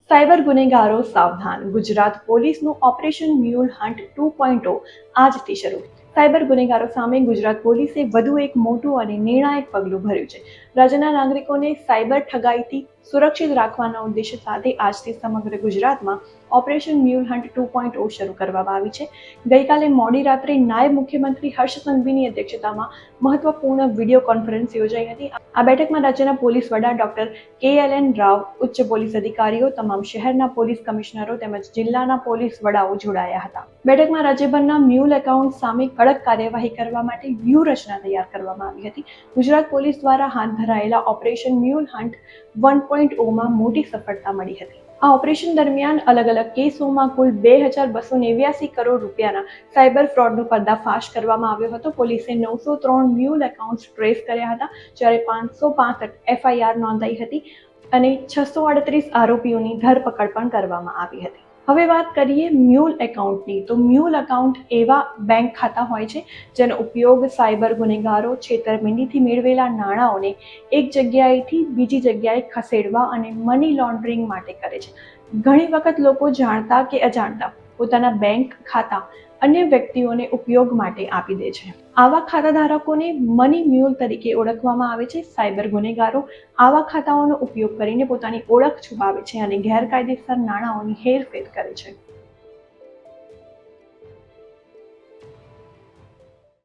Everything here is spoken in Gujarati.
સાયબર ગુનેગારો સાવધાન. ગુજરાત પોલીસનું ઓપરેશન મ્યુલ હન્ટ 2.0 આજથી શરૂ. સાયબર ગુનેગારો સામે ગુજરાત પોલીસે વધુ એક મોટું અને નિર્ણાયક પગલું ભર્યું છે. રાજ્યના નાગરિકોને સાયબર ઠગાઈથી સુરક્ષિત રાખવાના ઉદ્દેશ્ય સાથે આજથી સમગ્ર ગુજરાતમાં ઓપરેશન મ્યુલ હન્ટ 2.0 શરૂ કરવામાં આવી છે. ગઈકાલે મોડી રાત્રે નાયબ મુખ્યમંત્રી હર્ષ સંઘવીની અધ્યક્ષતામાં મહત્વપૂર્ણ વિડીયો કોન્ફરન્સ યોજાઈ હતી. આ બેઠકમાં રાજ્યના પોલીસ વડા ડોક્ટર KLN રાવ, ઉચ્ચ પોલીસ અધિકારીઓ, તમામ શહેરના પોલીસ કમિશનરો તેમજ જિલ્લાના પોલીસ વડાઓ જોડાયા હતા. બેઠકમાં રાજ્યભરના મ્યુલ એકાઉન્ટ સામે કડક કાર્યવાહી કરવા માટે વ્યૂહરચના તૈયાર કરવામાં આવી હતી. ગુજરાત પોલીસ દ્વારા હાથ ધરાયેલા ઓપરેશન મ્યુલ હન્ટ 1.0માં મોટી સફળતા મળી હતી. આ ઓપરેશન દરમિયાન અલગ અલગ કેસોમાં કુલ 2289 કરોડ રૂપિયાના સાયબર ફ્રોડનો પર્દાફાશ કરવામાં આવ્યો હતો. પોલીસે 903 મ્યુલ એકાઉન્ટ્સ ટ્રેસ કર્યા હતા, જ્યારે 565 FIR નોંધાઈ હતી અને 638 આરોપીઓની ધરપકડ પણ કરવામાં આવી હતી. હવે વાત કરીએ મ્યુલ એકાઉન્ટની. તો મ્યુલ એકાઉન્ટ એવા બેંક ખાતા હોય છે જેનો ઉપયોગ સાયબર ગુનેગારો છેતરપિંડીથી મેળવેલા નાણાંઓને એક જગ્યાએથી બીજી જગ્યાએ ખસેડવા અને મની લોન્ડરિંગ માટે કરે છે. ઘણી વખત લોકો જાણતા કે અજાણતા પોતાના બેંક ખાતા અન્ય વ્યક્તિઓને ઉપયોગ માટે આપી દે છે. આવા ખાતા ધારકોને મની મ્યુલ તરીકે ઓળખવામાં આવે છે. સાયબર ગુનેગારો આવા ખાતાઓનો ઉપયોગ કરીને પોતાની ઓળખ છુપાવે છે અને ગેરકાયદેસર નાણાંઓની હેરફેર કરે છે.